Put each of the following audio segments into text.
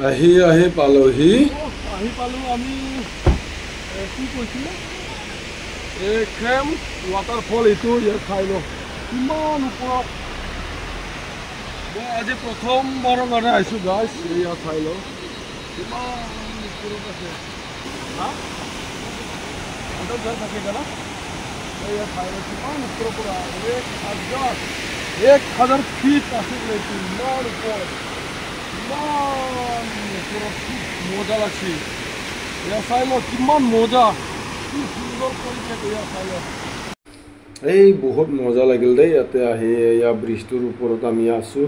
আহি পালোহি আহি পালো আমি কি কৈছিলে এই ক্ৰেম ৱাটাৰফল এইটো ইয়াত চাই লওঁ কিমান ওপৰত মই আজি প্ৰথমবাৰৰ কাৰণে আহিছোঁ গাইছ ইয়াত চাই লওঁ কিমান ওপৰত আছে থাকে জানা ইয়াত চাই লওঁ কিমান ওপৰৰ পৰা 1000 ফিট আছে এইটো ইমান ওপৰত মজা লাগছে ইয়াত চাই লওঁ কিমান মজা কি সুন্দৰ পৰিৱেশ ইয়াত চাই লওঁ এই বহুত মজা লাগিল দেই ইয়াতে আহি এয়া ব্ৰিজটোৰ ওপৰত আমি আছোঁ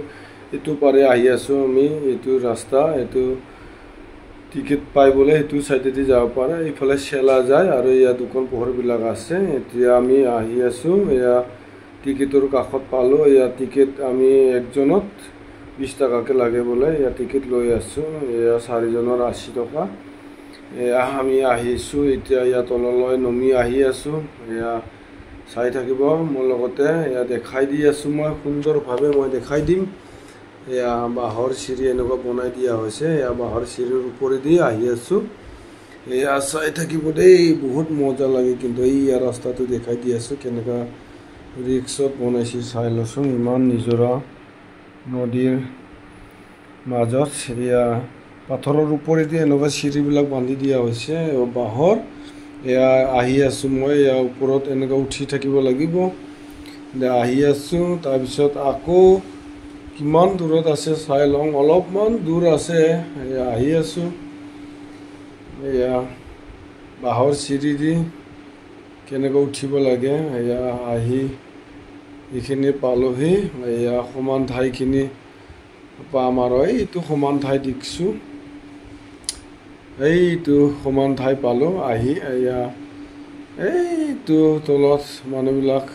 এইটো পাৰে আহি আছোঁ আমি এইটো ৰাস্তা এইটো টিকেট পাই বোলে সেইটো চাইডেদি যাব পাৰে এইফালে চেলা যায় আৰু ইয়াত দোকান পোহৰবিলাক আছে এতিয়া আমি আহি আছোঁ এয়া টিকেটৰ কাষত পালোঁ এয়া টিকেট আমি একজনত 20 টকাকৈ লাগে বোলে এয়া টিকেট লৈ আছোঁ এয়া 4জনৰ 80 টকা এয়া আমি আহিছোঁ এতিয়া ইয়াত তললৈ নমি আহি আছোঁ এয়া চাই থাকিব মোৰ লগতে এয়া দেখাই দি আছোঁ মই সুন্দৰভাৱে মই দেখাই দিম এয়া বাঁহৰ চিৰি এনেকুৱা বনাই দিয়া হৈছে এয়া বাঁহৰ চিৰিৰ ওপৰেদি আহি আছোঁ এয়া চাই থাকিব দেই বহুত মজা লাগে কিন্তু এই ৰাস্তাটো দেখাই দি আছোঁ কেনেকুৱা ৰিক্সত বনাইছে চাই লচোন ইমান নিজৰা নদীৰ মাজত এয়া পাথৰৰ ওপৰেদি এনেকুৱা চিৰিবিলাক বান্ধি দিয়া হৈছে বাঁহৰ এয়া আহি আছোঁ মই এয়া ওপৰত এনেকুৱা উঠি থাকিব লাগিব আহি আছোঁ তাৰপিছত আকৌ কিমান দূৰত আছে চাই লওঁ অলপমান দূৰ আছে এয়া আহি আছোঁ এয়া বাঁহৰ চিৰি দি কেনেকৈ উঠিব লাগে এয়া আহি এইখিনি পালোহি এয়া সমান ঠাইখিনি পাম আৰু এইটো সমান ঠাই দেখিছোঁ এইটো সমান ঠাই পালোঁ আহি এয়া এইটো তলত মানুহবিলাক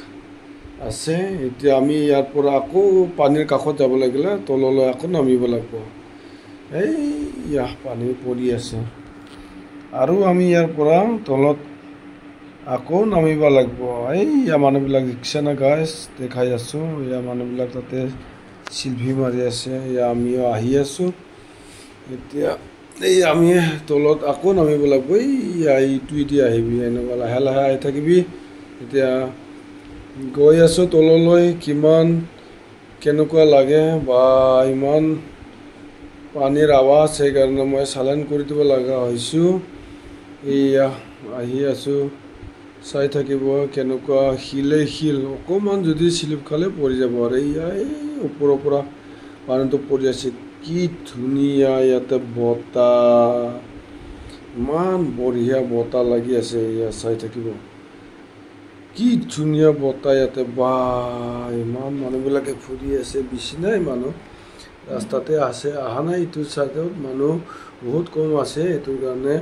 আছে এতিয়া আমি ইয়াৰ পৰা আকৌ পানীৰ কাষত যাব লাগিলে তললৈ আকৌ নামিব লাগিব এইয়া পানী পৰি আছে আৰু আমি ইয়াৰ পৰা তলত আকৌ নামিব লাগিব এইয়া মানুহবিলাক দেখিছে না গাইছ দেখাই আছোঁ এয়া মানুহবিলাক তাতে চিলভি মাৰি আছে এয়া আমিও আহি আছোঁ এতিয়া এই আমি তলত আকৌ নামিব লাগিব এইটোৱেদি আহিবি এনেকুৱা লাহে লাহে আহি থাকিবি এতিয়া গৈ আছোঁ তললৈ কিমান কেনেকুৱা লাগে বা ইমান পানীৰ আৱাজ সেইকাৰণে মই চাইলেণ্ট কৰি দিব লগা হৈছোঁ এয়া আহি আছোঁ চাই থাকিব কেনেকুৱা শিলে শিল অকণমান যদি চিলিপ খালে পৰি যাব আৰু এয়া এই ওপৰৰ পৰা পানীটো পৰি আছে কি ধুনীয়া ইয়াতে বতাহ ইমান বঢ়িয়া বতাহ লাগি আছে এয়া চাই থাকিব কি ধুনীয়া বতাহ ইয়াতে বা ইমান মানুহবিলাকে ফুৰি আছে বেছি নাই মানুহ ৰাস্তাতে আছে অহা নাই এইটো চাইডত মানুহ বহুত কম আছে এইটোৰ কাৰণে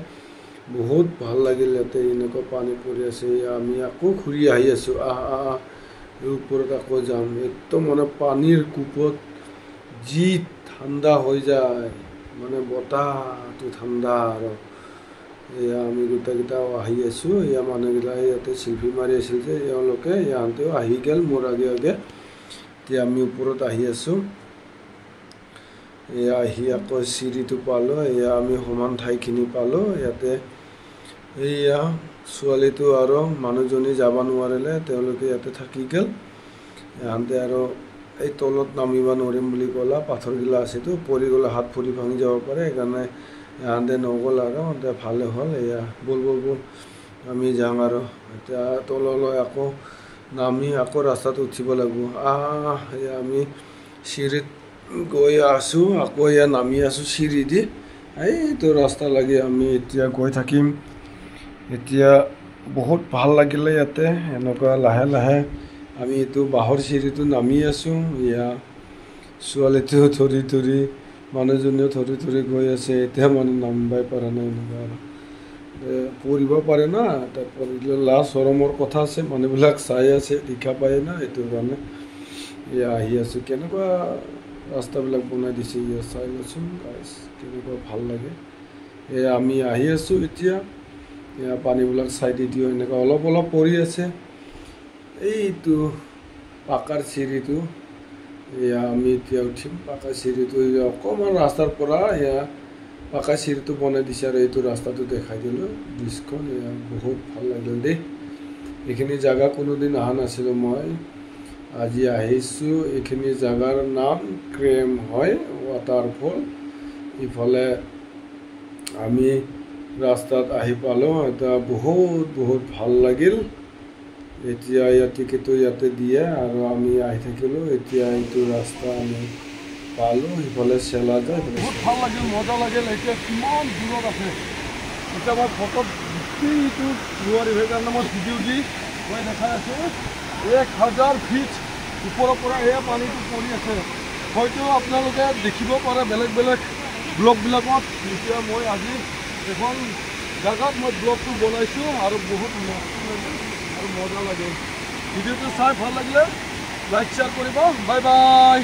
বহুত ভাল লাগিল ইয়াতে এনেকুৱা পানী পৰি আছে আমি আকৌ ঘূৰি আহি আছোঁ ওপৰত আকৌ যাম একদম মানে পানীৰ কোপত যি ঠাণ্ডা হৈ যায় মানে বতাহটো ঠাণ্ডা আৰু এয়া আমি গোটেইকেইটাও আহি আছোঁ এয়া মানুহবিলাক ইয়াতে চিলফি মাৰি আছিল যে এওঁলোকে ইহঁতেও আহি গ'ল মোৰ আগে আগে এতিয়া আমি ওপৰত আহি আছোঁ এয়া আহি আকৌ চিৰিটো পালোঁ এয়া আমি সমান ঠাইখিনি পালোঁ ইয়াতে এয়া ছোৱালীটো আৰু মানুহজনী যাব নোৱাৰিলে তেওঁলোকে ইয়াতে থাকি গ'ল ইহঁতে আৰু এই তলত নামিব নোৱাৰিম বুলি ক'লা পাথৰগিলা আছেতো পৰি গ'লে হাত ভৰি ভাঙি যাব পাৰে সেইকাৰণে ইহঁতে নগ'ল আৰু ভালে হ'ল এয়া বল আমি যাম আৰু এতিয়া তললৈ আকৌ নামি আকৌ ৰাস্তাত উঠিব লাগিব এয়া আমি চিৰিত গৈ আছোঁ আকৌ এয়া নামি আছোঁ চিৰি দি এইটো ৰাস্তা লাগি আমি এতিয়া গৈ থাকিম এতিয়া বহুত ভাল লাগিলে ইয়াতে এনেকুৱা লাহে লাহে আমি এইটো বাঁহৰ চিৰিটো নামি আছোঁ এয়া ছোৱালীটো ধৰি মানুহজনীও ধৰি গৈ আছে এতিয়া মানে নামিবই পৰা নাই এনেকুৱা আৰু পৰিব পাৰে না পৰিলে লাষ্ট চৰমৰ কথা আছে মানুহবিলাক চাই আছে দেখা পায় না এইটোৰ কাৰণে এয়া আহি আছোঁ কেনেকুৱা ৰাস্তাবিলাক বনাই দিছে এয়া চাই লৈছোঁ গাইছ কেনেকুৱা ভাল লাগে এয়া আমি আহি আছোঁ এতিয়া এয়া পানীবিলাক চাইডে দিও এনেকুৱা অলপ অলপ পৰি আছে এইটো পাকাৰ চিৰিটো এয়া আমি এতিয়া উঠিম পাকাৰ চিৰিটো অকণমান ৰাস্তাৰ পৰা এয়া পাকা চিৰিটো বনাই দিছে আৰু এইটো ৰাস্তাটো দেখাই দিলোঁ ব্ৰিজখন বহুত ভাল লাগিল দেই এইখিনি জেগা কোনোদিন অহা নাছিলোঁ মই আজি আহিছোঁ এইখিনি জেগাৰ নাম ক্ৰেম হয় ৱাটাৰফল ইফালে আমি ৰাস্তাত আহি পালোঁ এটা বহুত ভাল লাগিল এতিয়া টিকেটো ইয়াতে দিয়ে আৰু আমি আহি থাকিলোঁ এতিয়া এইটো ৰাস্তা আমি পালোঁ সিফালে চেলা যায় বহুত ভাল লাগিল মজা লাগিল এতিয়া কিমান দূৰত আছে এতিয়া মই ফটোত গোটেইটো নোৱাৰিব সেইকাৰণে মই ভিডিঅ' দি মই দেখাই আছোঁ 1000 ফিট ওপৰৰ পৰা এয়া পানীটো পৰি আছে হয়তো আপোনালোকে দেখিব পাৰে বেলেগ ব্লগবিলাকত এতিয়া মই আজি এখন জেগাত মই ব্লগটো বনাইছোঁ আৰু বহুত মস্ত লাগিল আৰু মজা লাগিল ভিডিঅ'টো চাই ভাল লাগিলে লাইক শ্বেয়াৰ কৰিব বাই বাই